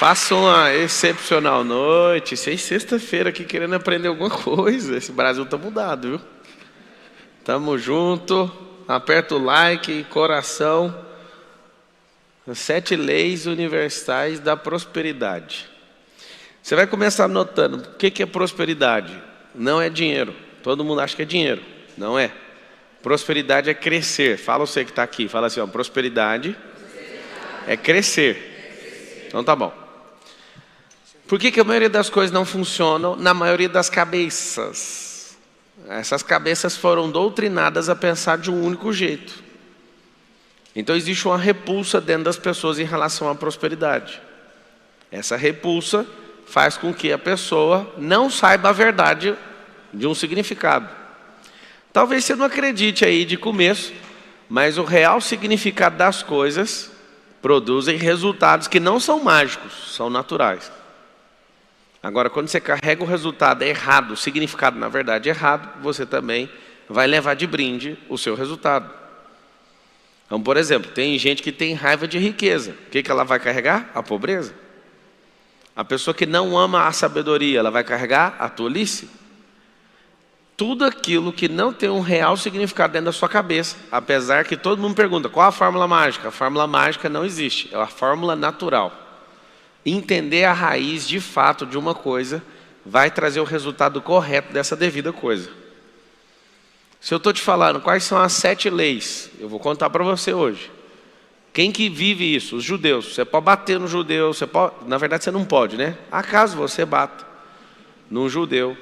Passa uma excepcional noite. Isso é sexta-feira aqui querendo aprender alguma coisa. Esse Brasil tá mudado, viu? Tamo junto. Aperta o like, coração. 7 leis universais da prosperidade. Você vai começar anotando. O que é prosperidade? Não é dinheiro. Todo mundo acha que é dinheiro. Não é. Prosperidade é crescer. Fala você que está aqui. Fala assim, ó, prosperidade é crescer. Então tá bom. Por que a maioria das coisas não funcionam na maioria das cabeças? Essas cabeças foram doutrinadas a pensar de um único jeito. Então existe uma repulsa dentro das pessoas em relação à prosperidade. Essa repulsa faz com que a pessoa não saiba a verdade de um significado. Talvez você não acredite aí de começo, mas o real significado das coisas produzem resultados que não são mágicos, são naturais. Agora, quando você carrega o resultado errado, o significado na verdade errado, você também vai levar de brinde o seu resultado. Então, por exemplo, tem gente que tem raiva de riqueza. O que ela vai carregar? A pobreza. A pessoa que não ama a sabedoria, ela vai carregar a tolice. Tudo aquilo que não tem um real significado dentro da sua cabeça, apesar que todo mundo pergunta, qual a fórmula mágica? A fórmula mágica não existe, é a fórmula natural. Entender a raiz de fato de uma coisa vai trazer o resultado correto dessa devida coisa. Se eu estou te falando quais são as 7 leis, eu vou contar para você hoje. Quem que vive isso? Os judeus. Você pode bater no judeu, na verdade você não pode, né? Acaso você bata num judeu,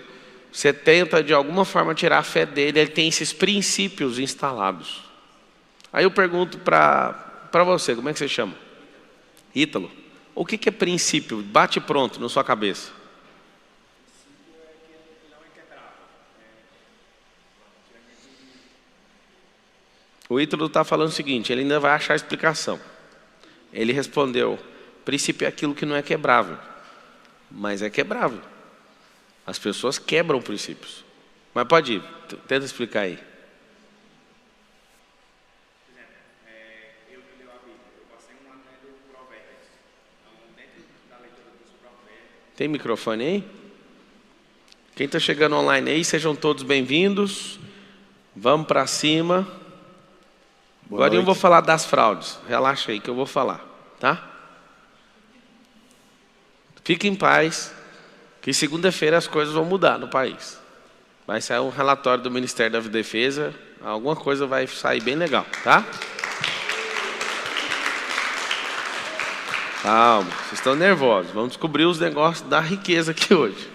você tenta de alguma forma tirar a fé dele, ele tem esses princípios instalados. Aí eu pergunto para você, como é que você chama? Ítalo. O que é princípio? Bate pronto na sua cabeça. O Ítalo está falando o seguinte, ele ainda vai achar a explicação. Ele respondeu, princípio é aquilo que não é quebrável, mas é quebrável. As pessoas quebram princípios. Mas pode ir, tenta explicar aí. Tem microfone aí? Quem está chegando online aí, sejam todos bem-vindos. Vamos para cima. Agora eu vou falar das fraudes. Relaxa aí que eu vou falar, tá? Fique em paz, que segunda-feira as coisas vão mudar no país. Vai sair um relatório do Ministério da Defesa, alguma coisa vai sair bem legal, tá? Calma, vocês estão nervosos. Vamos descobrir os negócios da riqueza aqui hoje.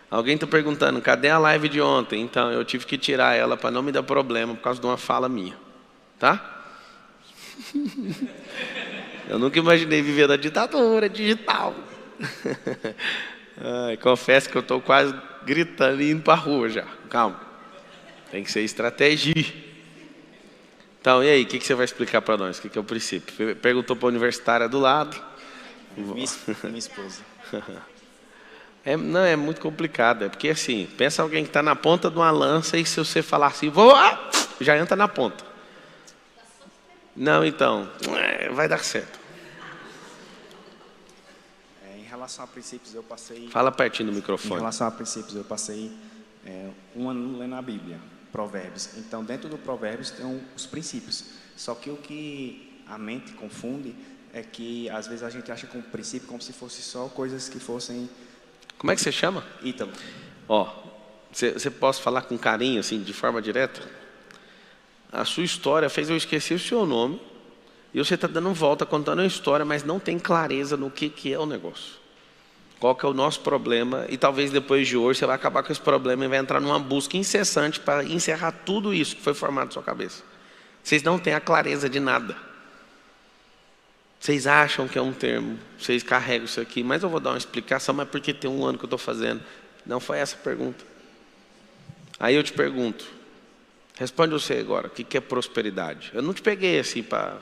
Alguém está perguntando, cadê a live de ontem? Então, eu tive que tirar ela para não me dar problema por causa de uma fala minha. Tá? Eu nunca imaginei viver na ditadura digital. Confesso que eu estou quase gritando e indo para a rua já. Calma. Tem que ser estratégia. Então, e aí, o que você vai explicar para nós? O que é o princípio? Perguntou para a universitária do lado. Minha esposa. Não, é muito complicado. É porque assim, pensa alguém que está na ponta de uma lança e se você falar assim, vou, já entra na ponta. Não, então, vai dar certo. Em relação a princípios, eu passei... Fala pertinho do microfone. Em relação a princípios, eu passei um ano lendo a Bíblia. Provérbios. Então, dentro do Provérbios tem os princípios. Só que o que a mente confunde é que às vezes a gente acha com o princípio como se fosse só coisas que fossem... Como é que você chama? Ítalo. Ó, você pode falar com carinho, assim, de forma direta? A sua história fez eu esquecer o seu nome e você está dando volta, contando uma história, mas não tem clareza no que é o negócio. Qual que é o nosso problema, e talvez depois de hoje você vai acabar com esse problema e vai entrar numa busca incessante para encerrar tudo isso que foi formado na sua cabeça. Vocês não têm a clareza de nada. Vocês acham que é um termo, vocês carregam isso aqui, mas eu vou dar uma explicação, mas por que tem um ano que eu estou fazendo? Não foi essa a pergunta. Aí eu te pergunto, responde você agora, o que é prosperidade? Eu não te peguei assim para...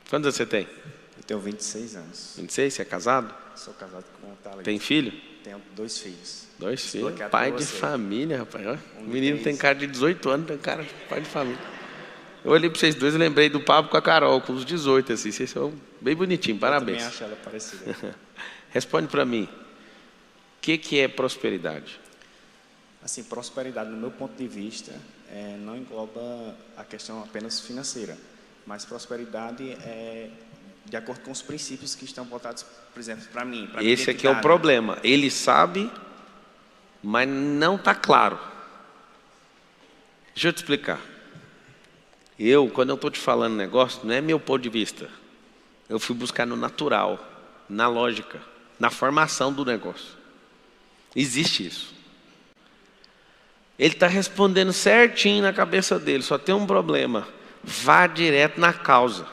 Quantos anos você tem? Eu tenho 26 anos. 26, você é casado? Sou casado com a Thalita. Tem filho? Tenho 2 filhos. 2 filhos? Pai de família, rapaz. O menino tem cara de 18 anos, tem cara de pai de família. Eu olhei para vocês dois e lembrei do Pablo com a Carol, com os 18, assim. Vocês são bem bonitinhos, parabéns. Eu também acho ela parecida. Responde para mim. O que é prosperidade? Assim, prosperidade, no meu ponto de vista, não engloba a questão apenas financeira, mas prosperidade é de acordo com os princípios que estão botados, por exemplo, para mim. Esse aqui é o problema. Ele sabe, mas não está claro. Deixa eu te explicar. Quando eu estou te falando negócio, não é meu ponto de vista. Eu fui buscar no natural, na lógica, na formação do negócio. Existe isso. Ele está respondendo certinho na cabeça dele, só tem um problema. Vá direto na causa.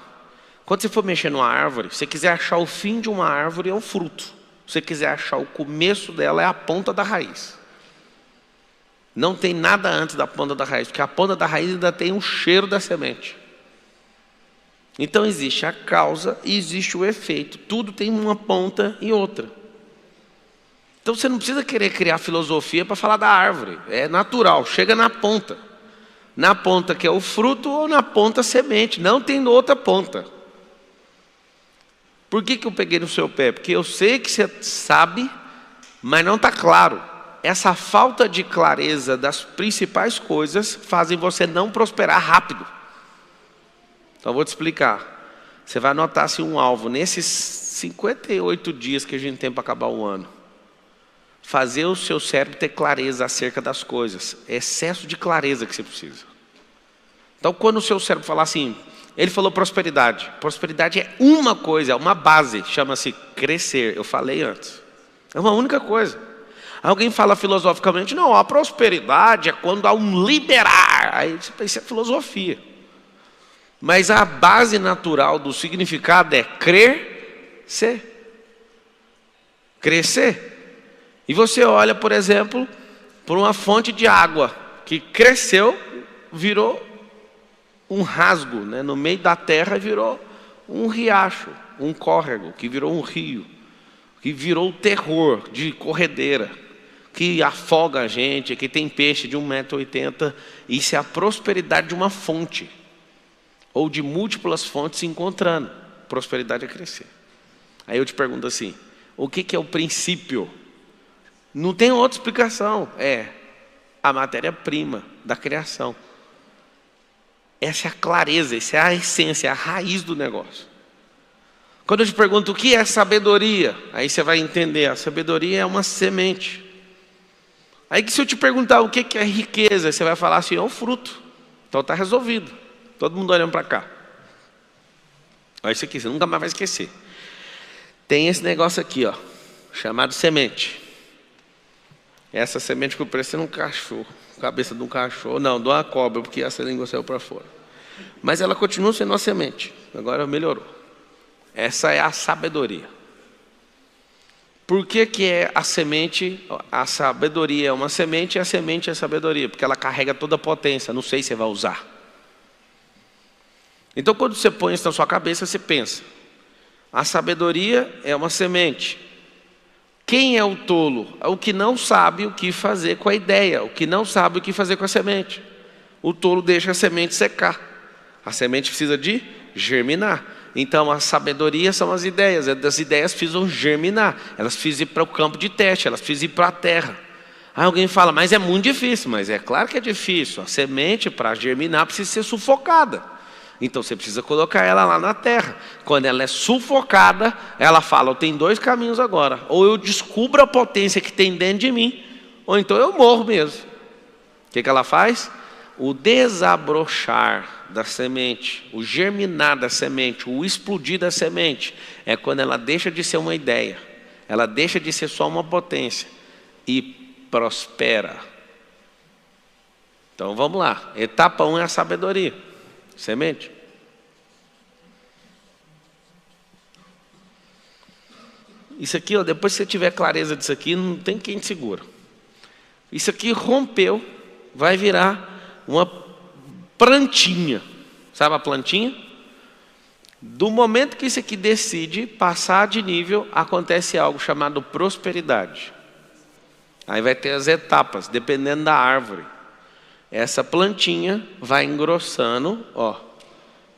Quando você for mexer numa árvore, se você quiser achar o fim de uma árvore, é o fruto. Se você quiser achar o começo dela, é a ponta da raiz. Não tem nada antes da ponta da raiz, porque a ponta da raiz ainda tem o cheiro da semente. Então existe a causa e existe o efeito. Tudo tem uma ponta e outra. Então você não precisa querer criar filosofia para falar da árvore. É natural, chega na ponta. Na ponta que é o fruto ou na ponta a semente. Não tem outra ponta. Por que eu peguei no seu pé? Porque eu sei que você sabe, mas não está claro. Essa falta de clareza das principais coisas fazem você não prosperar rápido. Então eu vou te explicar. Você vai anotar assim um alvo. Nesses 58 dias que a gente tem para acabar o ano. Fazer o seu cérebro ter clareza acerca das coisas. É excesso de clareza que você precisa. Então quando o seu cérebro falar assim, ele falou prosperidade. Prosperidade é uma coisa, é uma base. Chama-se crescer. Eu falei antes. É uma única coisa. Alguém fala filosoficamente, não, a prosperidade é quando há um liberar. Aí isso é filosofia. Mas a base natural do significado é crescer. Crescer. E você olha, por exemplo, por uma fonte de água que cresceu, virou um rasgo, né? No meio da terra virou um riacho, um córrego, que virou um rio, que virou o terror de corredeira, que afoga a gente, que tem peixe de 1,80 m. Isso é a prosperidade de uma fonte, ou de múltiplas fontes se encontrando. Prosperidade é crescer. Aí eu te pergunto assim, o que é o princípio? Não tem outra explicação, é a matéria-prima da criação. Essa é a clareza, essa é a essência, a raiz do negócio. Quando eu te pergunto o que é sabedoria, aí você vai entender, a sabedoria é uma semente. Aí que se eu te perguntar o que é riqueza, você vai falar assim, é o fruto. Então está resolvido. Todo mundo olhando para cá. Olha isso aqui, você nunca mais vai esquecer. Tem esse negócio aqui, ó, chamado semente. Essa semente que eu parecendo um cachorro. Cabeça de um cachorro, não, de uma cobra, porque essa língua saiu para fora. Mas ela continua sendo uma semente. Agora melhorou. Essa é a sabedoria. Por que é a semente? A sabedoria é uma semente e a semente é a sabedoria, porque ela carrega toda a potência. Não sei se você vai usar. Então quando você põe isso na sua cabeça, você pensa, a sabedoria é uma semente. Quem é o tolo? É o que não sabe o que fazer com a ideia, o que não sabe o que fazer com a semente. O tolo deixa a semente secar. A semente precisa de germinar. Então a sabedoria são as ideias. As ideias precisam germinar. Elas precisam ir para o campo de teste, elas precisam ir para a terra. Aí alguém fala, mas é muito difícil. Mas é claro que é difícil. A semente, para germinar, precisa ser sufocada. Então você precisa colocar ela lá na terra. Quando ela é sufocada, ela fala, eu tenho dois caminhos agora. Ou eu descubro a potência que tem dentro de mim, ou então eu morro mesmo. O que ela faz? O desabrochar da semente, o germinar da semente, o explodir da semente, é quando ela deixa de ser uma ideia. Ela deixa de ser só uma potência e prospera. Então vamos lá. Etapa 1 é a sabedoria. Semente. Isso aqui, ó, depois que você tiver clareza disso aqui, não tem quem te segura. Isso aqui rompeu, vai virar uma plantinha. Sabe a plantinha? Do momento que isso aqui decide passar de nível, acontece algo chamado prosperidade. Aí vai ter as etapas, dependendo da árvore. Essa plantinha vai engrossando, ó,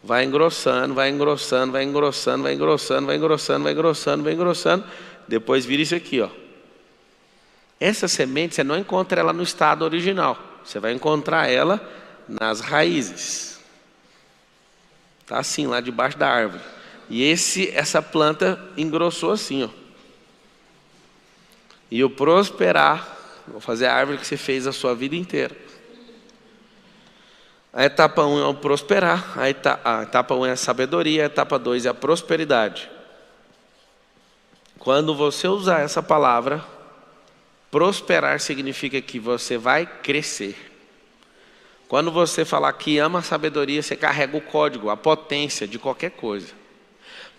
vai engrossando, vai engrossando, vai engrossando, vai engrossando, vai engrossando, vai engrossando, vai engrossando. Depois vira isso aqui, ó. Essa semente você não encontra ela no estado original. Você vai encontrar ela nas raízes. Tá assim, lá debaixo da árvore. E essa planta engrossou assim, ó. E o prosperar, vou fazer a árvore que você fez a sua vida inteira. A etapa 1 é o prosperar, a etapa 1 é a sabedoria, a etapa 2 é a prosperidade. Quando você usar essa palavra, prosperar significa que você vai crescer. Quando você falar que ama a sabedoria, você carrega o código, a potência de qualquer coisa.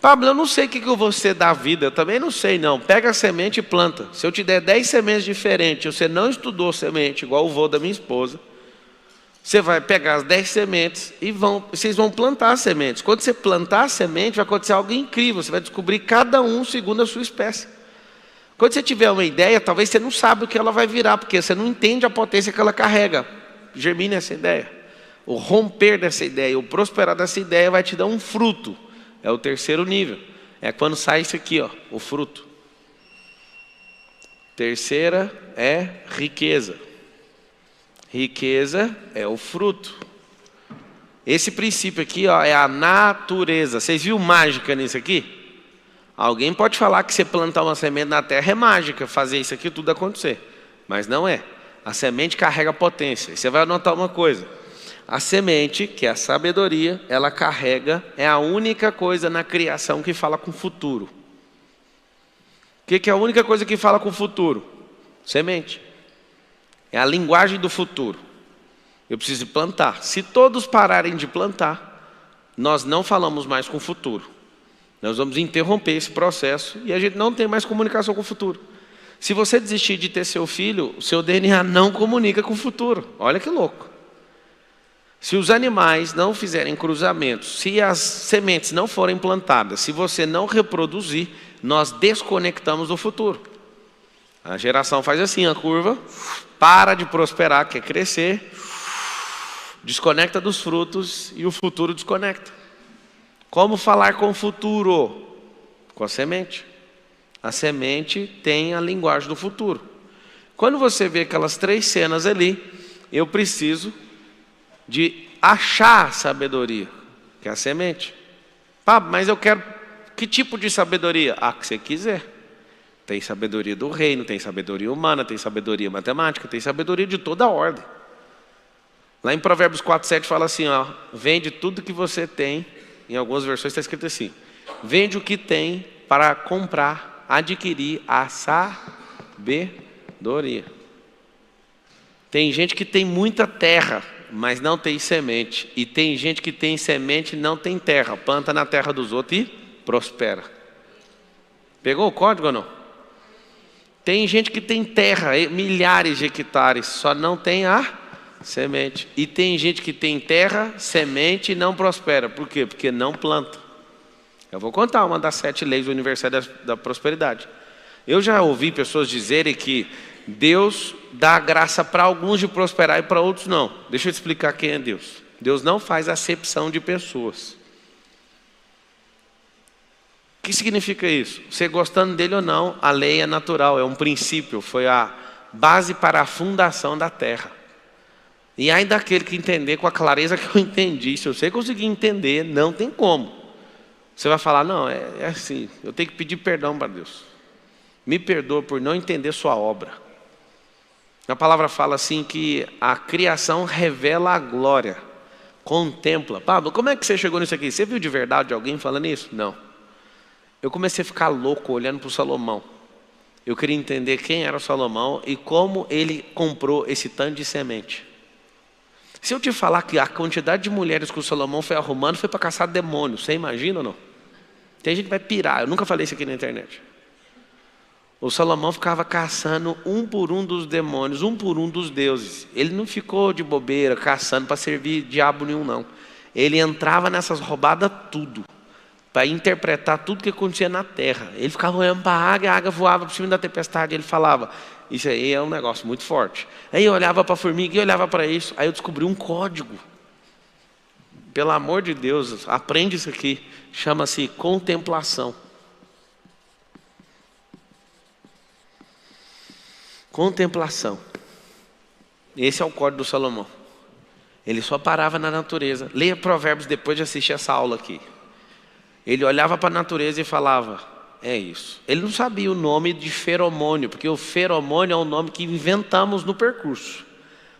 Pablo, eu não sei o que eu vou ser da vida, eu também não sei não. Pega a semente e planta. Se eu te der 10 sementes diferentes, você não estudou semente, igual o vô da minha esposa, você vai pegar as 10 sementes e vocês vão plantar as sementes. Quando você plantar a semente, vai acontecer algo incrível. Você vai descobrir cada um segundo a sua espécie. Quando você tiver uma ideia, talvez você não sabe o que ela vai virar, porque você não entende a potência que ela carrega. Germine essa ideia. O romper dessa ideia, o prosperar dessa ideia vai te dar um fruto. É o terceiro nível. É quando sai isso aqui, ó, o fruto. Terceira é riqueza. Riqueza é o fruto. Esse princípio aqui, ó, é a natureza. Vocês viram mágica nisso aqui? Alguém pode falar que você plantar uma semente na terra é mágica, fazer isso aqui tudo acontecer. Mas não é. A semente carrega potência. E você vai anotar uma coisa. A semente, que é a sabedoria, ela carrega, é a única coisa na criação que fala com o futuro. O que é a única coisa que fala com o futuro? Semente. É a linguagem do futuro. Eu preciso plantar. Se todos pararem de plantar, nós não falamos mais com o futuro. Nós vamos interromper esse processo e a gente não tem mais comunicação com o futuro. Se você desistir de ter seu filho, o seu DNA não comunica com o futuro. Olha que louco. Se os animais não fizerem cruzamentos, se as sementes não forem plantadas, se você não reproduzir, nós desconectamos do futuro. A geração faz assim, a curva, para de prosperar, quer crescer, desconecta dos frutos e o futuro desconecta. Como falar com o futuro? Com a semente. A semente tem a linguagem do futuro. Quando você vê aquelas 3 cenas ali, eu preciso de achar sabedoria, que é a semente. Mas eu quero que tipo de sabedoria? A que você quiser. Tem sabedoria do reino, tem sabedoria humana, tem sabedoria matemática, tem sabedoria de toda a ordem. Lá em Provérbios 4:7 fala assim, ó, vende tudo que você tem. Em algumas versões está escrito assim, vende o que tem para comprar, adquirir a sabedoria. Tem gente que tem muita terra, mas não tem semente. E tem gente que tem semente e não tem terra. Planta na terra dos outros e prospera. Pegou o código ou não? Tem gente que tem terra, milhares de hectares, só não tem a semente. E tem gente que tem terra, semente e não prospera. Por quê? Porque não planta. Eu vou contar uma das 7 leis universais da prosperidade. Eu já ouvi pessoas dizerem que Deus dá graça para alguns de prosperar e para outros não. Deixa eu te explicar quem é Deus. Deus não faz acepção de pessoas. O que significa isso? Você gostando dele ou não, a lei é natural, é um princípio, foi a base para a fundação da terra. E aí daquele que entender com a clareza que eu entendi, se você conseguir entender, não tem como. Você vai falar, não, é assim, eu tenho que pedir perdão para Deus. Me perdoa por não entender sua obra. A palavra fala assim que a criação revela a glória, contempla. Pablo, como é que você chegou nisso aqui? Você viu de verdade alguém falando isso? Não. Eu comecei a ficar louco olhando para o Salomão. Eu queria entender quem era o Salomão e como ele comprou esse tanto de semente. Se eu te falar que a quantidade de mulheres que o Salomão foi arrumando foi para caçar demônios, você imagina ou não? Tem gente que vai pirar, eu nunca falei isso aqui na internet. O Salomão ficava caçando um por um dos demônios, um por um dos deuses. Ele não ficou de bobeira caçando para servir diabo nenhum, não. Ele entrava nessas roubadas tudo, para interpretar tudo que acontecia na terra. Ele ficava olhando para a águia voava por cima da tempestade, ele falava, isso aí é um negócio muito forte. Aí eu olhava para a formiga e olhava para isso, aí eu descobri um código. Pelo amor de Deus, aprende isso aqui. Chama-se contemplação. Contemplação. Esse é o código do Salomão. Ele só parava na natureza. Leia Provérbios depois de assistir essa aula aqui. Ele olhava para a natureza e falava, é isso. Ele não sabia o nome de feromônio, porque o feromônio é um nome que inventamos no percurso.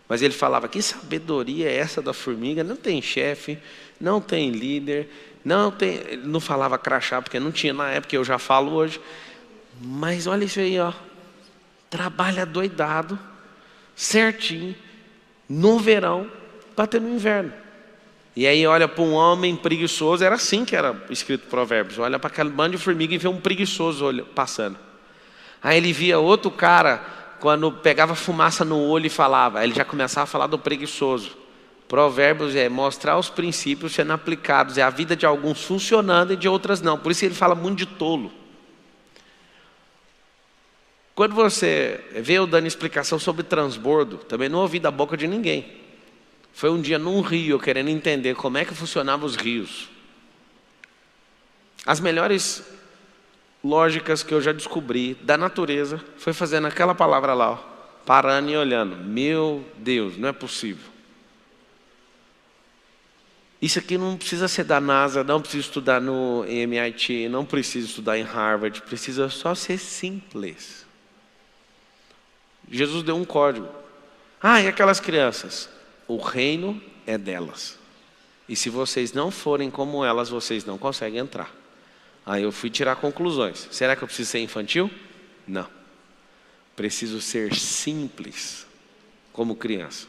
Mas ele falava, que sabedoria é essa da formiga? Não tem chefe, não tem líder, não tem... Ele não falava crachá, porque não tinha na época, eu já falo hoje. Mas olha isso aí, ó. Trabalha doidado, certinho, no verão, para ter no inverno. E aí olha para um homem preguiçoso, era assim que era escrito Provérbios. Olha para aquele bando de formiga e vê um preguiçoso passando. Aí ele via outro cara, quando pegava fumaça no olho e falava, aí ele já começava a falar do preguiçoso. Provérbios é mostrar os princípios sendo aplicados, é a vida de alguns funcionando e de outras não. Por isso ele fala muito de tolo. Quando você vê eu dando explicação sobre transbordo, também não ouvi da boca de ninguém. Foi um dia num rio, eu querendo entender como é que funcionavam os rios. As melhores lógicas que eu já descobri da natureza foi fazendo aquela palavra lá, ó, parando e olhando. Meu Deus, não é possível. Isso aqui não precisa ser da NASA, não precisa estudar no MIT, não precisa estudar em Harvard, precisa só ser simples. Jesus deu um código. E aquelas crianças? O reino é delas. E se vocês não forem como elas, vocês não conseguem entrar. Aí eu fui tirar conclusões. Será que eu preciso ser infantil? Não. Preciso ser simples, como criança.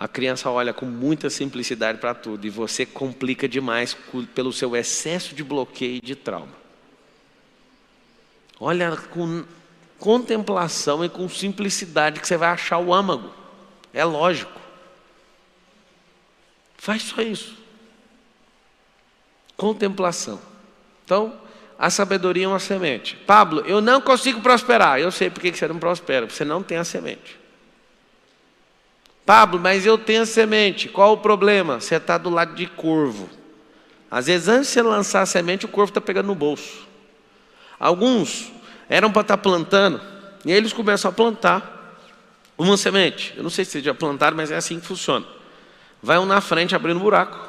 A criança olha com muita simplicidade para tudo. E você complica demais pelo seu excesso de bloqueio e de trauma. Olha com contemplação e com simplicidade que você vai achar o âmago. É lógico. Faz só isso. Contemplação. Então, a sabedoria é uma semente. Pablo, eu não consigo prosperar. Eu sei por que você não prospera. Você não tem a semente. Pablo, mas eu tenho a semente. Qual o problema? Você está do lado de corvo. Às vezes, antes de você lançar a semente, o corvo está pegando no bolso. Alguns eram para estar plantando, e aí eles começam a plantar uma semente. Eu não sei se vocês já plantaram, mas é assim que funciona. Vai um na frente abrindo buraco,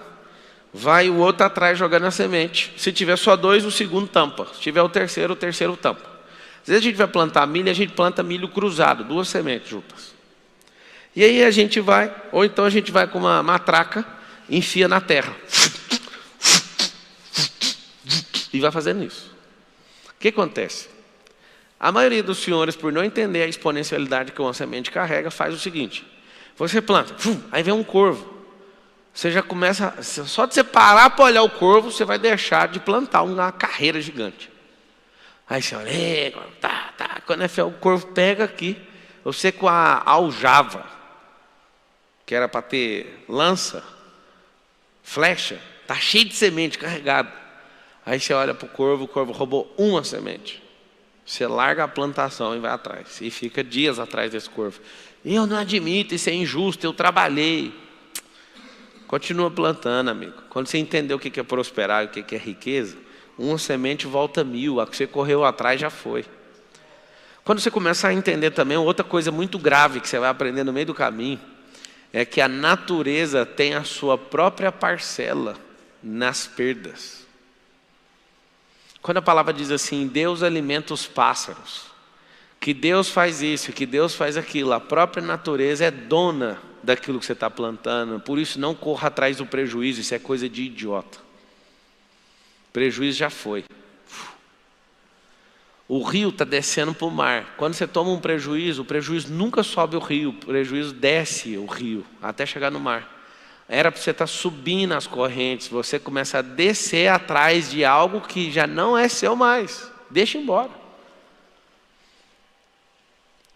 vai o outro atrás jogando a semente. Se tiver só dois, o segundo tampa. Se tiver o terceiro tampa. Às vezes a gente vai plantar milho, a gente planta milho cruzado, 2 sementes juntas. E aí a gente vai, ou então a gente vai com uma matraca, enfia na terra. E vai fazendo isso. O que acontece? A maioria dos senhores, por não entender a exponencialidade que uma semente carrega, faz o seguinte. Você planta, aí vem um corvo. Você já começa, só de você parar para olhar o corvo, você vai deixar de plantar uma carreira gigante. Aí você olha, quando é fé, o corvo pega aqui, você com a aljava, que era para ter lança, flecha, está cheio de semente carregada. Aí você olha para o corvo roubou uma semente. Você larga a plantação e vai atrás. E fica dias atrás desse corvo. Eu não admito, isso é injusto, eu trabalhei. Continua plantando, amigo. Quando você entender o que é prosperar e o que é riqueza, uma semente volta 1000, a que você correu atrás já foi. Quando você começar a entender também, outra coisa muito grave que você vai aprender no meio do caminho, é que a natureza tem a sua própria parcela nas perdas. Quando a palavra diz assim, Deus alimenta os pássaros, que Deus faz isso, que Deus faz aquilo, a própria natureza é dona daquilo que você está plantando, por isso não corra atrás do prejuízo, isso é coisa de idiota. Prejuízo já foi. O rio está descendo para o mar. Quando você toma um prejuízo, o prejuízo nunca sobe o rio, o prejuízo desce o rio, até chegar no mar. Era para você estar subindo as correntes, você começa a descer atrás de algo que já não é seu mais. Deixa embora.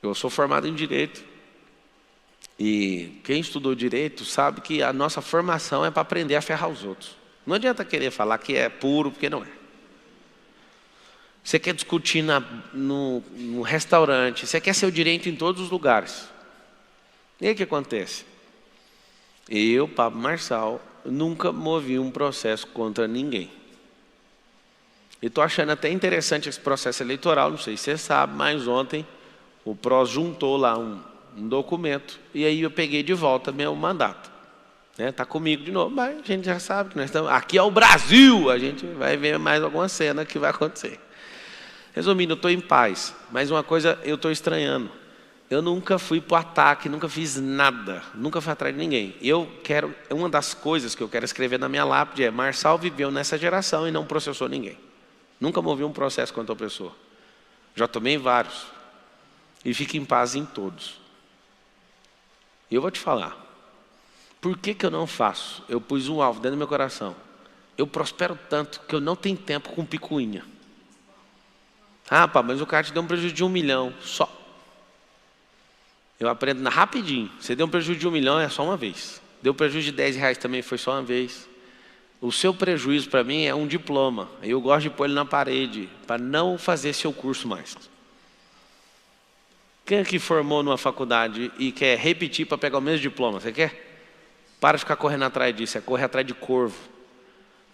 Eu sou formado em Direito. E quem estudou Direito sabe que a nossa formação é para aprender a ferrar os outros. Não adianta querer falar que é puro, porque não é. Você quer discutir no restaurante, você quer seu direito em todos os lugares. E aí o que acontece? Eu, Pablo Marçal, nunca movi um processo contra ninguém. E estou achando até interessante esse processo eleitoral, não sei se você sabe, mas ontem o PROS juntou lá um documento e aí eu peguei de volta meu mandato. Está comigo de novo, mas a gente já sabe que nós estamos... Aqui é o Brasil, a gente vai ver mais alguma cena que vai acontecer. Resumindo, eu estou em paz, mas uma coisa eu estou estranhando. Eu nunca fui para o ataque, nunca fiz nada, nunca fui atrás de ninguém. Uma das coisas que eu quero escrever na minha lápide é: Marçal viveu nessa geração e não processou ninguém. Nunca movi um processo contra a pessoa. Já tomei vários. E fico em paz em todos. E eu vou te falar. Por que eu não faço? Eu pus um alvo dentro do meu coração. Eu prospero tanto que eu não tenho tempo com picuinha. Ah, pá, mas o cara te deu um prejuízo de 1 milhão. Só. Eu aprendo rapidinho. Você deu um prejuízo de 1 milhão, é só uma vez. Deu prejuízo de R$10 também, foi só uma vez. O seu prejuízo para mim é um diploma. Eu gosto de pôr ele na parede, para não fazer seu curso mais. Quem aqui formou numa faculdade e quer repetir para pegar o mesmo diploma? Você quer? Para de ficar correndo atrás disso, é correr atrás de corvo.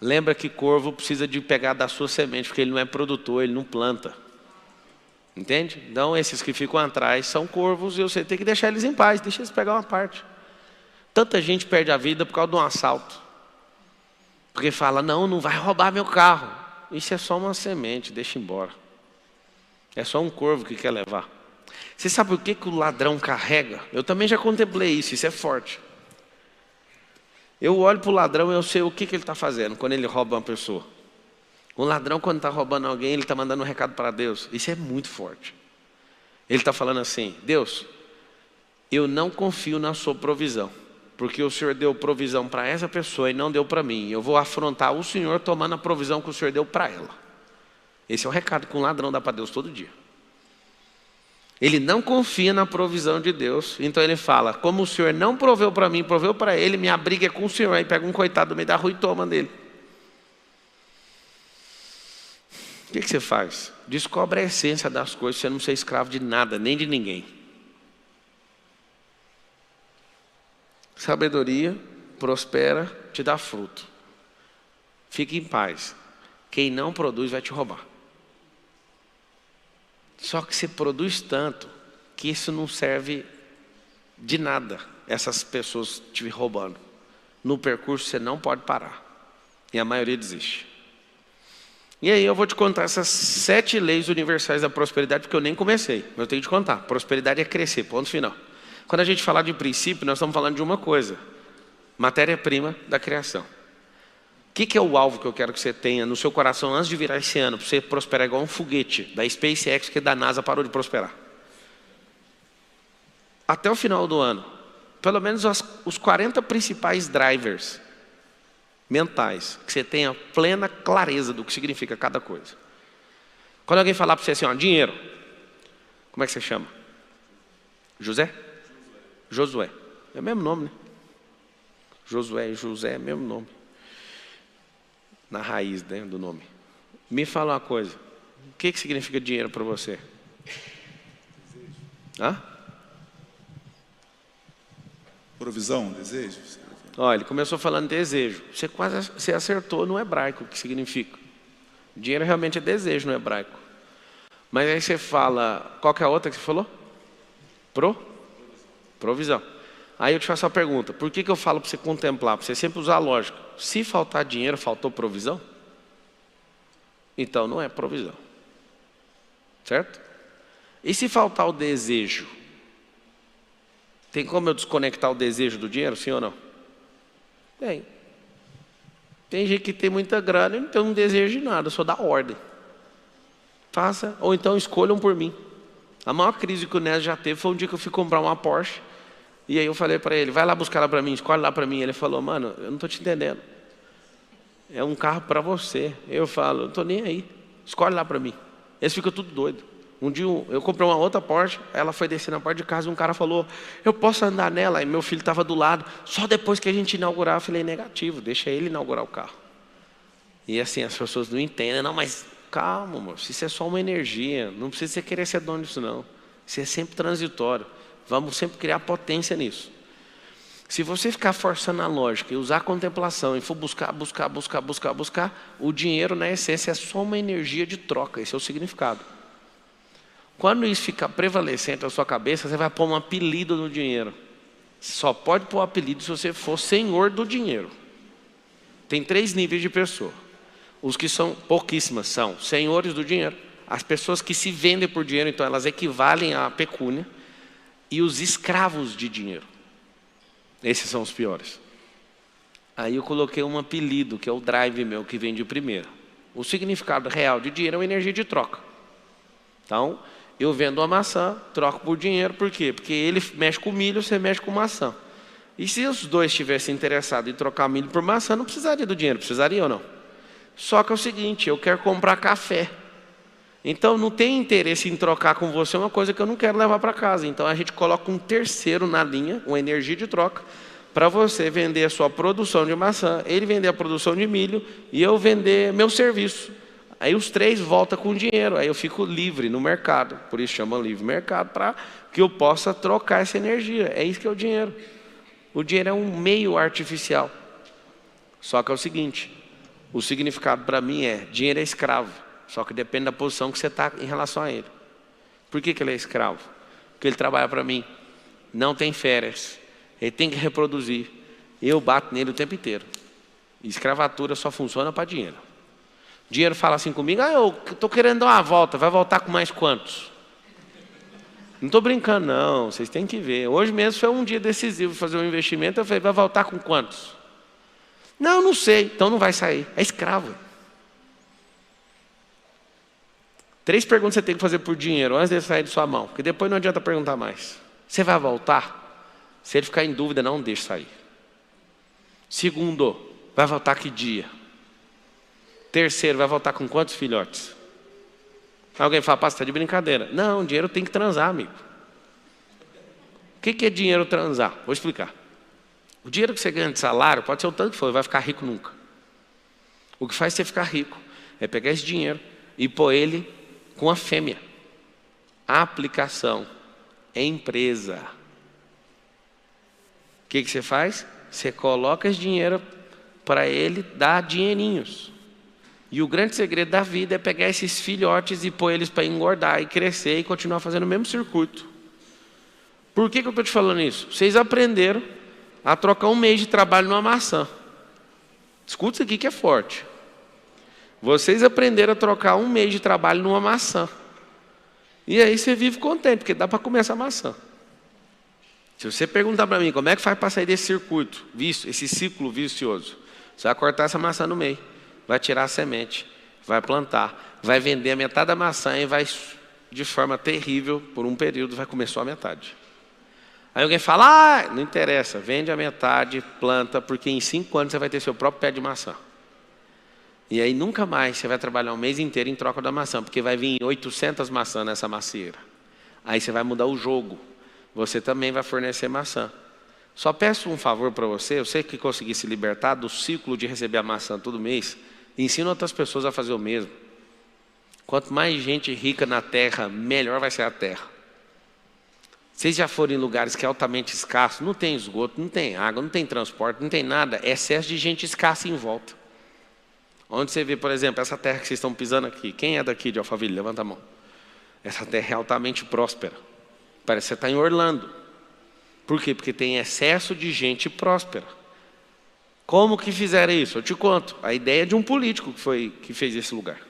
Lembra que corvo precisa de pegar da sua semente, porque ele não é produtor, ele não planta. Entende? Então esses que ficam atrás são corvos e você tem que deixar eles em paz, deixa eles pegar uma parte. Tanta gente perde a vida por causa de um assalto. Porque fala, não vai roubar meu carro. Isso é só uma semente, deixa embora. É só um corvo que quer levar. Você sabe por que o ladrão carrega? Eu também já contemplei isso é forte. Eu olho para o ladrão e eu sei o que ele está fazendo quando ele rouba uma pessoa. O ladrão, quando está roubando alguém, ele está mandando um recado para Deus. Isso é muito forte. Ele está falando assim: Deus, eu não confio na sua provisão, porque o Senhor deu provisão para essa pessoa e não deu para mim. Eu vou afrontar o Senhor tomando a provisão que o Senhor deu para ela. Esse é o recado que um ladrão dá para Deus todo dia. Ele não confia na provisão de Deus, então ele fala: como o Senhor não proveu para mim, proveu para ele, minha briga é com o Senhor. Aí pega um coitado do meio da rua e toma dele. O que você faz? Descobre a essência das coisas, você não ser escravo de nada, nem de ninguém. Sabedoria prospera, te dá fruto. Fique em paz. Quem não produz vai te roubar. Só que você produz tanto que isso não serve de nada, essas pessoas te roubando. No percurso você não pode parar. E a maioria desiste. E aí eu vou te contar essas 7 leis universais da prosperidade, porque eu nem comecei, mas eu tenho que te contar. Prosperidade é crescer, ponto final. Quando a gente falar de princípio, nós estamos falando de uma coisa: matéria-prima da criação. O que é o alvo que eu quero que você tenha no seu coração antes de virar esse ano, para você prosperar igual um foguete da SpaceX, que da NASA parou de prosperar? Até o final do ano, pelo menos os 40 principais drivers mentais, que você tenha plena clareza do que significa cada coisa. Quando alguém falar para você assim, dinheiro, como é que você chama? José? Josué. É o mesmo nome, né? Josué e José é o mesmo nome. Na raiz, né, do nome. Me fala uma coisa. O que significa dinheiro para você? Hã? Provisão, desejo. Olha, ele começou falando desejo. Você acertou no hebraico o que significa. Dinheiro realmente é desejo no hebraico. Mas aí você fala, qual que é a outra que você falou? Provisão. Aí eu te faço a pergunta: por que eu falo para você contemplar? Para você sempre usar a lógica. Se faltar dinheiro, faltou provisão? Então não é provisão. Certo? E se faltar o desejo? Tem como eu desconectar o desejo do dinheiro, sim ou não? Tem gente que tem muita grana e não tem um desejo de nada, só dá ordem. Faça, ou então escolham por mim. A maior crise que o Nés já teve foi um dia que eu fui comprar uma Porsche. E aí eu falei para ele: vai lá buscar ela para mim, escolhe lá para mim. Ele falou: mano, eu não estou te entendendo. É um carro para você. Eu falo: eu não estou nem aí, escolhe lá para mim. Eles ficam tudo doido. Um dia eu comprei uma outra Porsche, ela foi descer na porta de casa e um cara falou: eu posso andar nela? Aí meu filho estava do lado. Só depois que a gente inaugurar. Eu falei: negativo, deixa ele inaugurar o carro. E assim, as pessoas não entendem. Não, mas calma, moço, isso é só uma energia. Não precisa você querer ser dono disso não. Isso é sempre transitório. Vamos sempre criar potência nisso. Se você ficar forçando a lógica e usar a contemplação e for buscar, o dinheiro, na essência, é só uma energia de troca. Esse é o significado. Quando isso ficar prevalecente na sua cabeça, você vai pôr um apelido no dinheiro. Só pode pôr apelido se você for senhor do dinheiro. Tem 3 níveis de pessoa. Os que são, pouquíssimas, são senhores do dinheiro. As pessoas que se vendem por dinheiro, então elas equivalem à pecúnia. E os escravos de dinheiro. Esses são os piores. Aí eu coloquei um apelido, que é o drive meu, que vem de primeiro. O significado real de dinheiro é uma energia de troca. Então, eu vendo uma maçã, troco por dinheiro, por quê? Porque ele mexe com milho, você mexe com maçã. E se os dois estivessem interessados em trocar milho por maçã, não precisaria do dinheiro, precisaria ou não? Só que é o seguinte, eu quero comprar café. Então, não tem interesse em trocar com você uma coisa que eu não quero levar para casa. Então, a gente coloca um terceiro na linha, uma energia de troca, para você vender a sua produção de maçã, ele vender a produção de milho e eu vender meu serviço. Aí os 3 voltam com dinheiro, aí eu fico livre no mercado. Por isso chama livre mercado, para que eu possa trocar essa energia. É isso que é o dinheiro. O dinheiro é um meio artificial. Só que é o seguinte, o significado para mim é, dinheiro é escravo. Só que depende da posição que você está em relação a ele. Por que ele é escravo? Porque ele trabalha para mim. Não tem férias. Ele tem que reproduzir. Eu bato nele o tempo inteiro. Escravatura só funciona para dinheiro. Dinheiro fala assim comigo, eu estou querendo dar uma volta. Vai voltar com mais quantos? Não estou brincando não, vocês têm que ver. Hoje mesmo foi um dia decisivo fazer um investimento. Eu falei, vai voltar com quantos? Não sei, então não vai sair. É escravo. 3 perguntas você tem que fazer por dinheiro antes de sair de sua mão, porque depois não adianta perguntar mais. Você vai voltar? Se ele ficar em dúvida, não deixe sair. Segundo, vai voltar que dia? Terceiro, vai voltar com quantos filhotes? Alguém fala, você está de brincadeira. Não, dinheiro tem que transar, amigo. O que é dinheiro transar? Vou explicar. O dinheiro que você ganha de salário, pode ser o tanto que for, vai ficar rico nunca. O que faz você ficar rico é pegar esse dinheiro e pôr ele com a fêmea. A aplicação é empresa. O que você faz? Você coloca esse dinheiro para ele dar dinheirinhos. E o grande segredo da vida é pegar esses filhotes e pôr eles para engordar e crescer e continuar fazendo o mesmo circuito. Por que eu estou te falando isso? Vocês aprenderam a trocar 1 mês de trabalho numa maçã. Escuta isso aqui que é forte. Vocês aprenderam a trocar 1 mês de trabalho numa maçã. E aí você vive contente, porque dá para comer essa maçã. Se você perguntar para mim, como é que faz para sair desse circuito, esse ciclo vicioso? Você vai cortar essa maçã no meio, vai tirar a semente, vai plantar, vai vender a metade da maçã e vai, de forma terrível, por um período, vai comer só a metade. Aí alguém fala, não interessa, vende a metade, planta, porque em 5 anos você vai ter seu próprio pé de maçã. E aí nunca mais você vai trabalhar 1 mês inteiro em troca da maçã, porque vai vir 800 maçãs nessa macieira. Aí você vai mudar o jogo. Você também vai fornecer maçã. Só peço um favor para você, eu sei que conseguir se libertar do ciclo de receber a maçã todo mês, ensina outras pessoas a fazer o mesmo. Quanto mais gente rica na terra, melhor vai ser a terra. Vocês já foram em lugares que é altamente escasso, não tem esgoto, não tem água, não tem transporte, não tem nada, é excesso de gente escassa em volta. Onde você vê, por exemplo, essa terra que vocês estão pisando aqui, quem é daqui de Alphaville? Levanta a mão. Essa terra é altamente próspera. Parece que você está em Orlando. Por quê? Porque tem excesso de gente próspera. Como que fizeram isso? Eu te conto. A ideia de um político que fez esse lugar.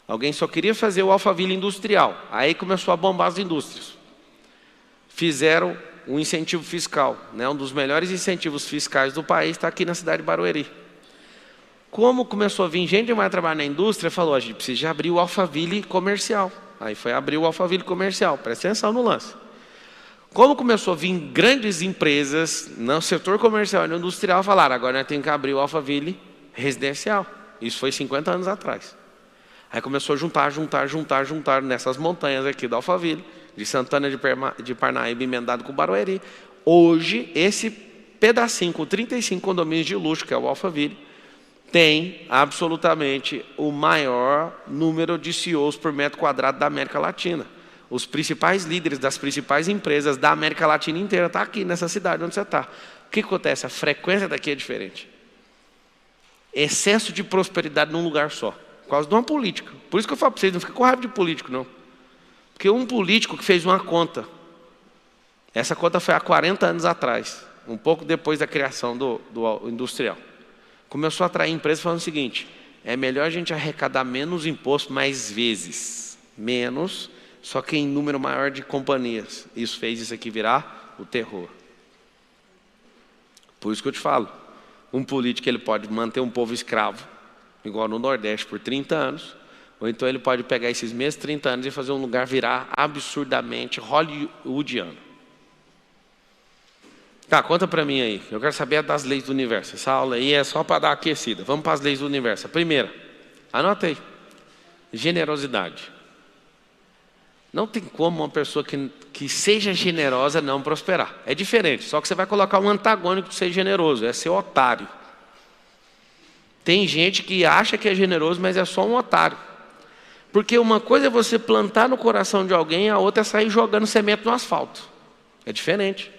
Alguém só queria fazer o Alphaville industrial. Aí começou a bombar as indústrias. Fizeram um incentivo fiscal. Um dos melhores incentivos fiscais do país está aqui na cidade de Barueri. Como começou a vir gente que vai trabalhar na indústria, falou, a gente precisa abrir o Alphaville comercial. Aí foi abrir o Alphaville comercial, presta atenção no lance. Como começou a vir grandes empresas no setor comercial e no industrial, falaram, agora nós temos que abrir o Alphaville residencial. Isso foi 50 anos atrás. Aí começou a juntar nessas montanhas aqui do Alphaville, de Santana de Parnaíba, emendado com Barueri. Hoje, esse pedacinho com 35 condomínios de luxo, que é o Alphaville, tem absolutamente o maior número de CEOs por metro quadrado da América Latina. Os principais líderes das principais empresas da América Latina inteira estão aqui nessa cidade onde você está. O que acontece? A frequência daqui é diferente. Excesso de prosperidade num lugar só. Por causa de uma política. Por isso que eu falo para vocês, não fica com raiva de político, não. Porque um político que fez uma conta. Essa conta foi há 40 anos atrás. Um pouco depois da criação do industrial. Começou a atrair empresas falando o seguinte: é melhor a gente arrecadar menos imposto mais vezes. Menos, só que em número maior de companhias. Isso fez isso aqui virar o terror. Por isso que eu te falo. Um político ele pode manter um povo escravo, igual no Nordeste, por 30 anos. Ou então ele pode pegar esses mesmos 30 anos e fazer um lugar virar absurdamente hollywoodiano. Tá, conta para mim aí. Eu quero saber das leis do universo. Essa aula aí é só para dar aquecida. Vamos para as leis do universo. A primeira, anota aí. Generosidade. Não tem como uma pessoa que seja generosa não prosperar. É diferente, só que você vai colocar um antagônico de ser generoso, é ser otário. Tem gente que acha que é generoso, mas é só um otário. Porque uma coisa é você plantar no coração de alguém, a outra é sair jogando semente no asfalto. É diferente.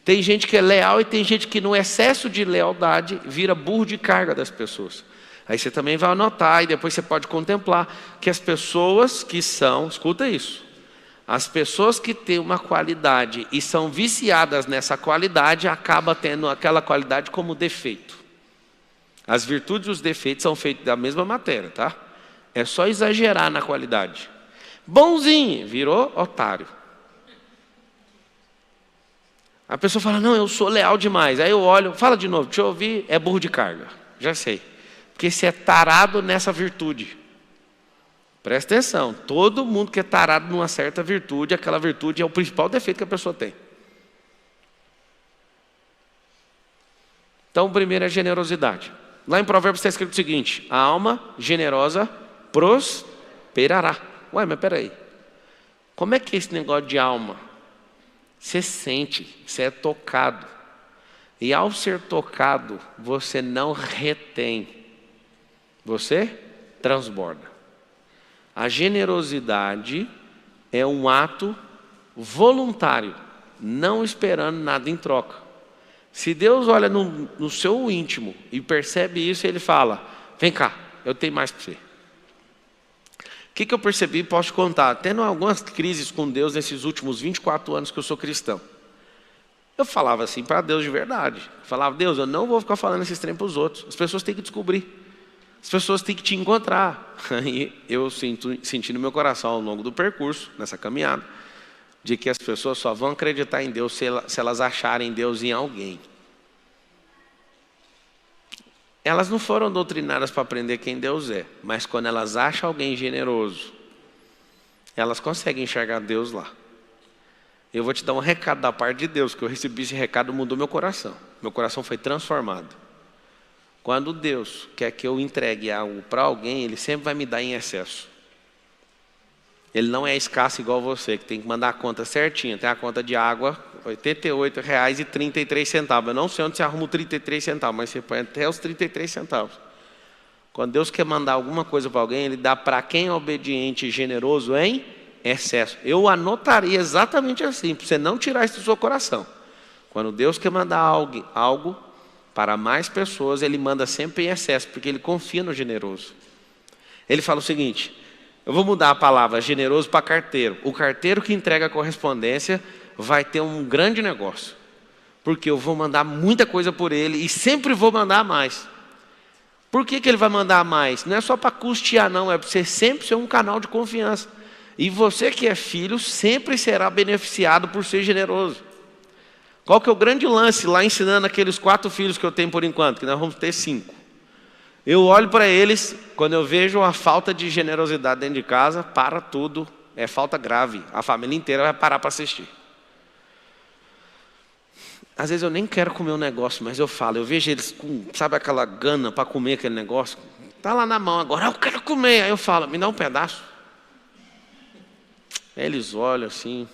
Tem gente que é leal e tem gente que no excesso de lealdade vira burro de carga das pessoas. Aí você também vai anotar e depois você pode contemplar que as pessoas que são, escuta isso, as pessoas que têm uma qualidade e são viciadas nessa qualidade, acabam tendo aquela qualidade como defeito. As virtudes e os defeitos são feitos da mesma matéria, tá? É só exagerar na qualidade. Bonzinho, virou otário. A pessoa fala, não, eu sou leal demais. Aí eu olho, fala de novo, deixa eu ouvir, é burro de carga. Já sei. Porque você é tarado nessa virtude. Presta atenção, todo mundo que é tarado numa certa virtude, aquela virtude é o principal defeito que a pessoa tem. Então, o primeiro é generosidade. Lá em Provérbios está escrito o seguinte: a alma generosa prosperará. Ué, mas peraí. Como é que é esse negócio de alma? Você sente, você é tocado. E ao ser tocado, você não retém. Você transborda. A generosidade é um ato voluntário, não esperando nada em troca. Se Deus olha no seu íntimo e percebe isso, Ele fala, vem cá, eu tenho mais para você. O que eu percebi, posso te contar, tendo algumas crises com Deus nesses últimos 24 anos que eu sou cristão. Eu falava assim para Deus de verdade. Eu falava, Deus, eu não vou ficar falando esses trem para os outros. As pessoas têm que descobrir. As pessoas têm que te encontrar. E eu senti no meu coração ao longo do percurso, nessa caminhada, de que as pessoas só vão acreditar em Deus se elas acharem Deus em alguém. Elas não foram doutrinadas para aprender quem Deus é, mas quando elas acham alguém generoso, elas conseguem enxergar Deus lá. Eu vou te dar um recado da parte de Deus, que eu recebi esse recado, mudou meu coração. Meu coração foi transformado. Quando Deus quer que eu entregue algo para alguém, Ele sempre vai me dar em excesso. Ele não é escasso igual você, que tem que mandar a conta certinha. Tem a conta de água, R$ 88,33. Eu não sei onde você arruma os 33 centavos, mas você põe até os 33 centavos. Quando Deus quer mandar alguma coisa para alguém, Ele dá para quem é obediente e generoso em excesso. Eu anotaria exatamente assim, para você não tirar isso do seu coração. Quando Deus quer mandar algo para mais pessoas, Ele manda sempre em excesso, porque Ele confia no generoso. Ele fala o seguinte, eu vou mudar a palavra generoso para carteiro. O carteiro que entrega a correspondência vai ter um grande negócio, porque eu vou mandar muita coisa por ele e sempre vou mandar mais. Por que ele vai mandar mais? Não é só para custear não, é para você sempre ser um canal de confiança. E você que é filho sempre será beneficiado por ser generoso. Qual que é o grande lance lá ensinando aqueles 4 filhos que eu tenho por enquanto, que nós vamos ter 5. Eu olho para eles, quando eu vejo a falta de generosidade dentro de casa, para tudo, é falta grave. A família inteira vai parar para assistir. Às vezes eu nem quero comer um negócio, mas eu falo, eu vejo eles com, sabe aquela gana para comer aquele negócio? Está lá na mão agora, eu quero comer. Aí eu falo, me dá um pedaço. Aí eles olham assim,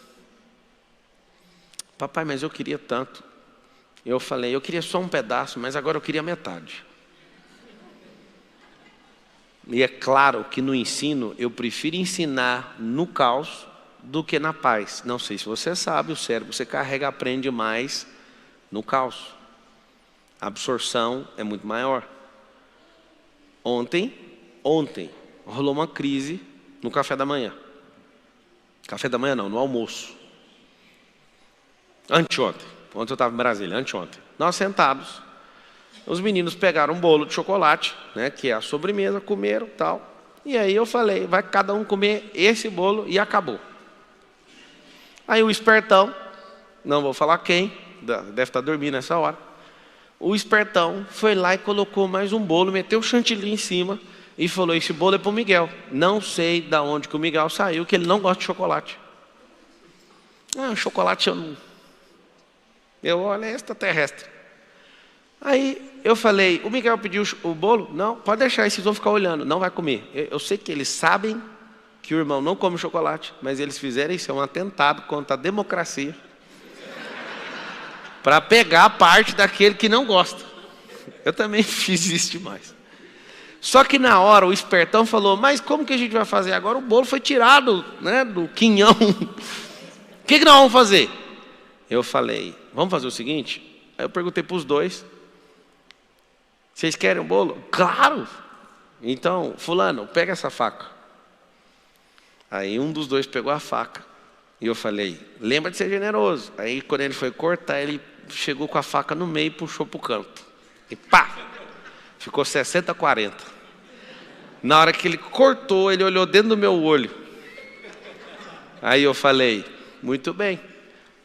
papai, mas eu queria tanto. Eu falei, eu queria só um pedaço, mas agora eu queria metade. E é claro que no ensino, eu prefiro ensinar no caos do que na paz. Não sei se você sabe, o cérebro você carrega, aprende mais no caos. A absorção é muito maior. Ontem, rolou uma crise no café da manhã. Café da manhã não, no almoço. Anteontem. Ontem eu estava em Brasília, anteontem. Nós sentados, os meninos pegaram um bolo de chocolate, né, que é a sobremesa, comeram e tal. E aí eu falei, vai cada um comer esse bolo e acabou. Aí o espertão, não vou falar quem, deve estar dormindo nessa hora. O espertão foi lá e colocou mais um bolo, meteu o chantilly em cima e falou, esse bolo é para o Miguel. Não sei de onde que o Miguel saiu, que ele não gosta de chocolate. Chocolate eu não... Eu olho, é extraterrestre. Aí eu falei, o Miguel pediu o bolo? Não, pode deixar, esses vão ficar olhando, não vai comer. Eu sei que eles sabem que o irmão não come chocolate, mas eles fizeram isso, é um atentado contra a democracia. Para pegar a parte daquele que não gosta. Eu também fiz isso demais. Só que na hora o espertão falou, mas como que a gente vai fazer agora? O bolo foi tirado, né, do quinhão. O que nós vamos fazer? Eu falei, vamos fazer o seguinte? Aí eu perguntei para os dois, vocês querem o bolo? Claro! Então, fulano, pega essa faca. Aí um dos dois pegou a faca. E eu falei, lembra de ser generoso. Aí quando ele foi cortar, ele chegou com a faca no meio e puxou para o canto. E pá! Ficou 60-40. Na hora que ele cortou, ele olhou dentro do meu olho. Aí eu falei, muito bem.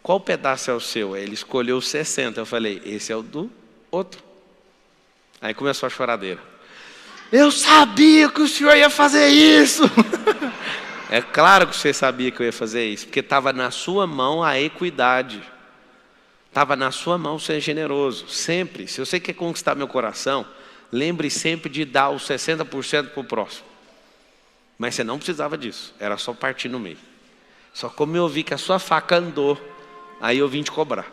Qual pedaço é o seu? Aí ele escolheu 60. Eu falei, esse é o do outro. Aí começou a choradeira. Eu sabia que o senhor ia fazer isso. É claro que você sabia que eu ia fazer isso, porque estava na sua mão a equidade. Estava na sua mão ser generoso. Sempre. Se você quer conquistar meu coração, lembre sempre de dar os 60% para o próximo. Mas você não precisava disso. Era só partir no meio. Só como eu vi que a sua faca andou, aí eu vim te cobrar.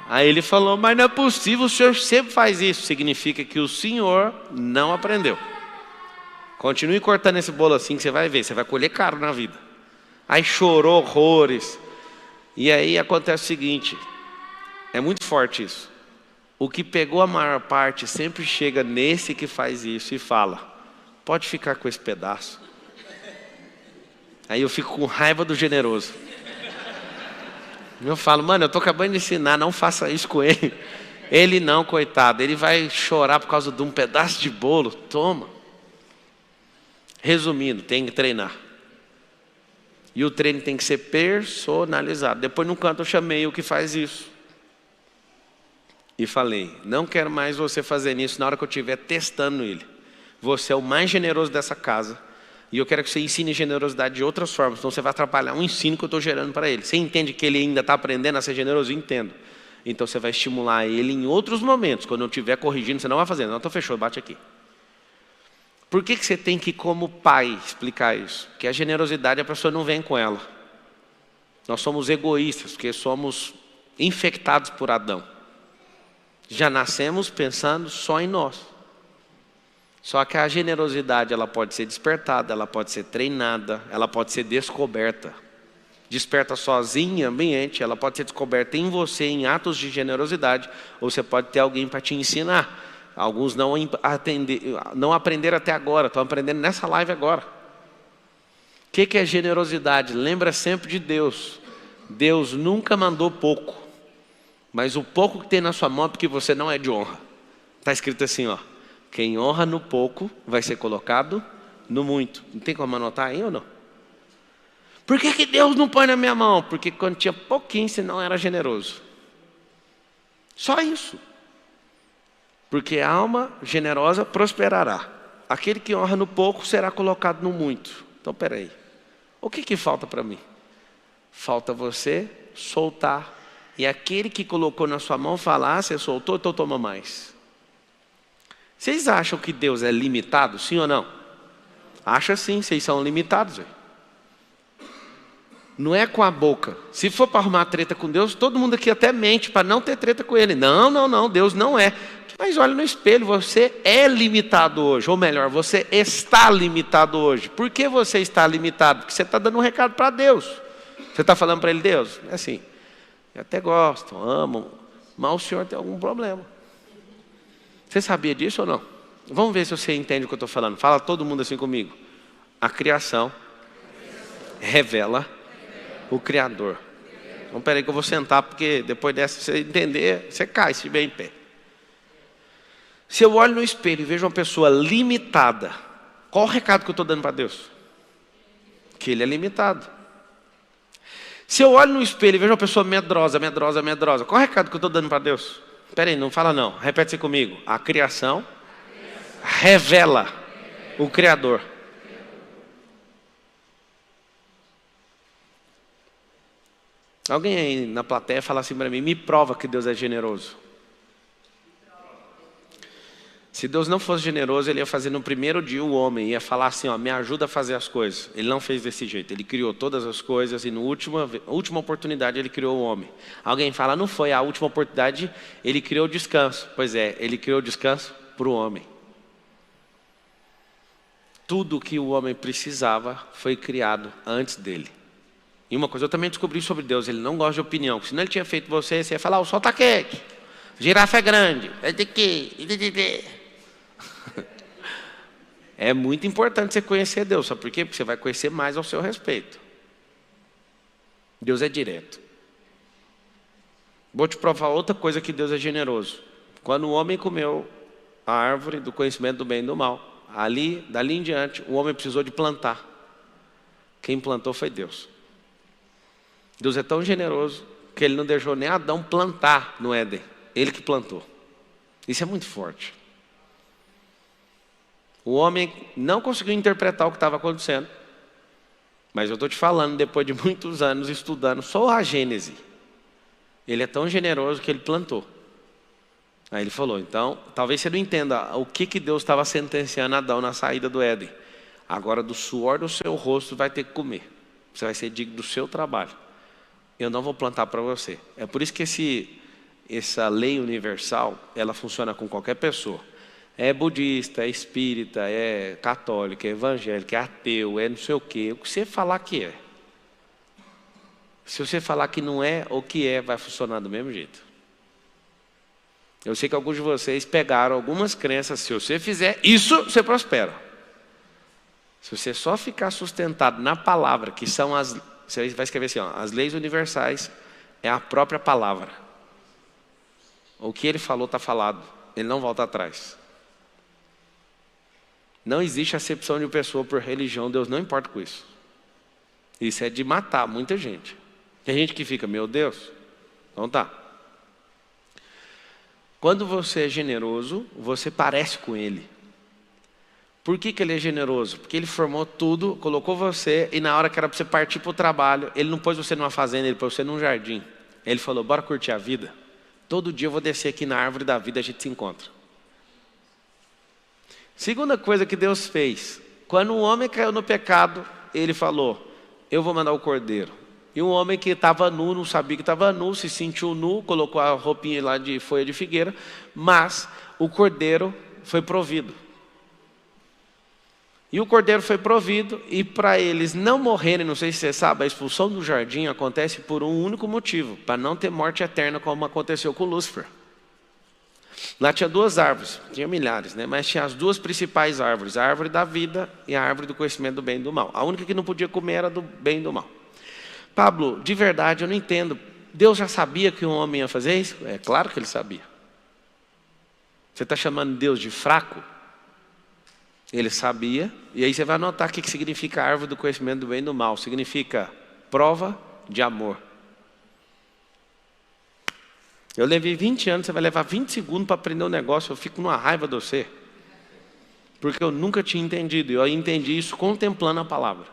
Aí ele falou, mas não é possível, o senhor sempre faz isso. Significa que o senhor não aprendeu. Continue cortando esse bolo assim que você vai ver, você vai colher caro na vida. Aí chorou horrores. E aí acontece o seguinte, é muito forte isso. O que pegou a maior parte sempre chega nesse que faz isso e fala, pode ficar com esse pedaço. Aí eu fico com raiva do generoso. Eu falo, mano, eu estou acabando de ensinar, não faça isso com ele. Ele não, coitado, ele vai chorar por causa de um pedaço de bolo. Toma. Resumindo, tem que treinar. E o treino tem que ser personalizado. Depois no canto eu chamei o que faz isso. E falei, não quero mais você fazendo isso na hora que eu estiver testando ele. Você é o mais generoso dessa casa. E eu quero que você ensine generosidade de outras formas. Senão você vai atrapalhar um ensino que eu estou gerando para ele. Você entende que ele ainda está aprendendo a ser generoso? Eu entendo. Então você vai estimular ele em outros momentos. Quando eu estiver corrigindo, você não vai fazer. Não, então fechou, bate aqui. Por que você tem que, como pai, explicar isso? Que a generosidade a pessoa não vem com ela. Nós somos egoístas, porque somos infectados por Adão. Já nascemos pensando só em nós. Só que a generosidade ela pode ser despertada, ela pode ser treinada, ela pode ser descoberta. Desperta sozinha em ambiente, ela pode ser descoberta em você em atos de generosidade, ou você pode ter alguém para te ensinar. Alguns não aprenderam até agora, estão aprendendo nessa live agora. O que é generosidade? Lembra sempre de Deus. Deus nunca mandou pouco, mas o pouco que tem na sua mão é porque você não é de honra. Está escrito assim, ó. Quem honra no pouco vai ser colocado no muito. Não tem como anotar aí ou não? Por que Deus não põe na minha mão? Porque quando tinha pouquinho você não era generoso. Só isso. Porque a alma generosa prosperará. Aquele que honra no pouco será colocado no muito. Então peraí. O que falta para mim? Falta você soltar. E aquele que colocou na sua mão falar, você soltou, então toma mais. Vocês acham que Deus é limitado? Sim ou não? Acha sim, vocês são limitados. Véio. Não é com a boca. Se for para arrumar treta com Deus, todo mundo aqui até mente para não ter treta com Ele. Não, Deus não é. Mas olha no espelho, você é limitado hoje. Ou melhor, você está limitado hoje. Por que você está limitado? Porque você está dando um recado para Deus. Você está falando para Ele, Deus, é assim, eu até gosto, amo, mas o senhor tem algum problema. Você sabia disso ou não? Vamos ver se você entende o que eu estou falando. Fala todo mundo assim comigo. A criação revela o Criador. Então, peraí que eu vou sentar, porque depois dessa, você entender, você cai, se vê em pé. Se eu olho no espelho e vejo uma pessoa limitada, qual o recado que eu estou dando para Deus? Que Ele é limitado. Se eu olho no espelho e vejo uma pessoa medrosa, qual o recado que eu estou dando para Deus? Peraí, não fala não, repete isso comigo. A criação revela o Criador. Alguém aí na plateia fala assim para mim, me prova que Deus é generoso. Se Deus não fosse generoso, Ele ia fazer no primeiro dia o homem, ia falar assim, ó, me ajuda a fazer as coisas. Ele não fez desse jeito, Ele criou todas as coisas e na última oportunidade Ele criou o homem. Alguém fala, não foi a última oportunidade, Ele criou o descanso. Pois é, Ele criou o descanso para o homem. Tudo que o homem precisava foi criado antes dele. E uma coisa eu também descobri sobre Deus, Ele não gosta de opinião. Se não Ele tinha feito você ia falar, o sol está quente, girafa é grande, é de quê? É muito importante você conhecer Deus, sabe por quê? Porque você vai conhecer mais ao seu respeito. Deus é direto. Vou te provar outra coisa que Deus é generoso. Quando o homem comeu a árvore do conhecimento do bem e do mal, dali em diante, o homem precisou de plantar. Quem plantou foi Deus. Deus é tão generoso que Ele não deixou nem Adão plantar no Éden. Ele que plantou. Isso é muito forte. O homem não conseguiu interpretar o que estava acontecendo. Mas eu estou te falando, depois de muitos anos estudando só a Gênese. Ele é tão generoso que Ele plantou. Aí Ele falou, então, talvez você não entenda o que Deus estava sentenciando a Adão na saída do Éden. Agora do suor do seu rosto vai ter que comer. Você vai ser digno do seu trabalho. Eu não vou plantar para você. É por isso que essa lei universal, ela funciona com qualquer pessoa. É budista, é espírita, é católico, é evangélico, é ateu, é não sei o quê. O que você falar que é. Se você falar que não é, o que é, vai funcionar do mesmo jeito. Eu sei que alguns de vocês pegaram algumas crenças. Se você fizer isso, você prospera. Se você só ficar sustentado na palavra, que são você vai escrever assim, ó, as leis universais é a própria palavra. O que Ele falou está falado. Ele não volta atrás. Não existe acepção de uma pessoa por religião. Deus não importa com isso. Isso é de matar muita gente. Tem gente que fica, meu Deus. Então tá. Quando você é generoso, você parece com Ele. Por que Ele é generoso? Porque Ele formou tudo, colocou você, e na hora que era para você partir para o trabalho, Ele não pôs você numa fazenda, Ele pôs você num jardim. Ele falou, bora curtir a vida? Todo dia eu vou descer aqui na árvore da vida, a gente se encontra. Segunda coisa que Deus fez, quando o homem caiu no pecado, Ele falou, eu vou mandar o cordeiro. E um homem que estava nu, não sabia que estava nu, se sentiu nu, colocou a roupinha lá de folha de figueira, mas o cordeiro foi provido. E o cordeiro foi provido, e para eles não morrerem, não sei se você sabe, a expulsão do jardim acontece por um único motivo, para não ter morte eterna como aconteceu com Lúcifer. Lá tinha duas árvores, tinha milhares, né? Mas tinha as duas principais árvores, a árvore da vida e a árvore do conhecimento do bem e do mal. A única que não podia comer era do bem e do mal. Pablo, de verdade eu não entendo, Deus já sabia que um homem ia fazer isso? É claro que Ele sabia. Você está chamando Deus de fraco? Ele sabia, e aí você vai anotar o que significa a árvore do conhecimento do bem e do mal. Significa prova de amor. Eu levei 20 anos, você vai levar 20 segundos para aprender um negócio, eu fico numa raiva de você. Porque eu nunca tinha entendido, e eu entendi isso contemplando a palavra.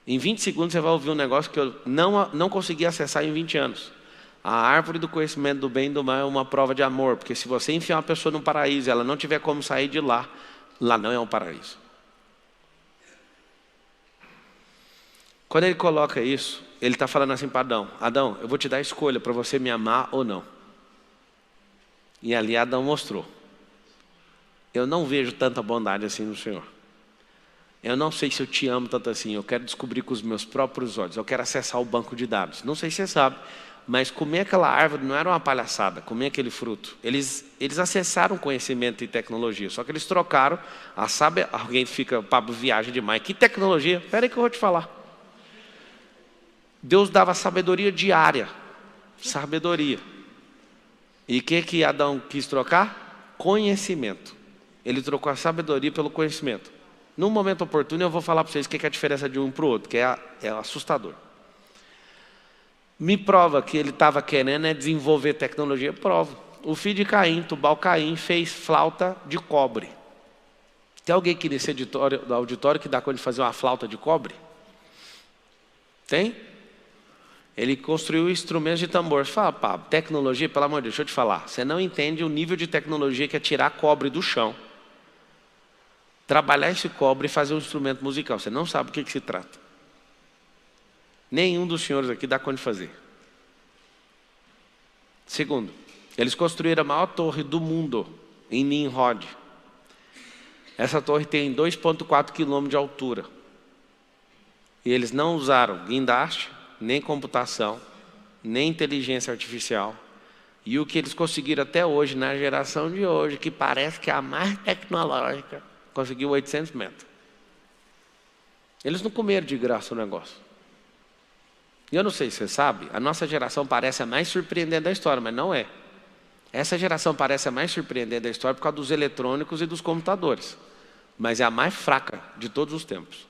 Em 20 segundos você vai ouvir um negócio que eu não consegui acessar em 20 anos. A árvore do conhecimento do bem e do mal é uma prova de amor, porque se você enfiar uma pessoa no paraíso e ela não tiver como sair de lá, lá não é um paraíso. Quando Ele coloca isso, Ele está falando assim para Adão, Adão, eu vou te dar a escolha para você me amar ou não. E ali Adão mostrou, eu não vejo tanta bondade assim no Senhor. Eu não sei se eu te amo tanto assim, eu quero descobrir com os meus próprios olhos, eu quero acessar o banco de dados. Não sei se você sabe, Mas comer aquela árvore não era uma palhaçada, comer aquele fruto. Eles acessaram conhecimento e tecnologia, só que eles trocaram a saber. Alguém fica, Pablo, viaja demais. Que tecnologia? Espera aí que eu vou te falar. Deus dava sabedoria diária. Sabedoria. E o que Adão quis trocar? Conhecimento. Ele trocou a sabedoria pelo conhecimento. No momento oportuno eu vou falar para vocês o que é a diferença de um para o outro, que é assustador. Me prova que ele estava querendo desenvolver tecnologia. Prova. O filho de Caim, Tubal Caim, fez flauta de cobre. Tem alguém aqui nesse auditório que dá conta de fazer uma flauta de cobre? Tem? Ele construiu instrumentos de tambor. Você fala, Pablo, tecnologia, pelo amor de Deus, deixa eu te falar. Você não entende o nível de tecnologia que é tirar cobre do chão, trabalhar esse cobre e fazer um instrumento musical. Você não sabe o que se trata. Nenhum dos senhores aqui dá conta de fazer. Segundo, eles construíram a maior torre do mundo, em Nimrod. Essa torre tem 2,4 quilômetros de altura. E eles não usaram guindaste, nem computação, nem inteligência artificial. E o que eles conseguiram até hoje, na geração de hoje, que parece que é a mais tecnológica, conseguiu 800 metros. Eles não comeram de graça o negócio. E eu não sei se você sabe, a nossa geração parece a mais surpreendente da história, mas não é. Essa geração parece a mais surpreendente da história por causa dos eletrônicos e dos computadores. Mas é a mais fraca de todos os tempos.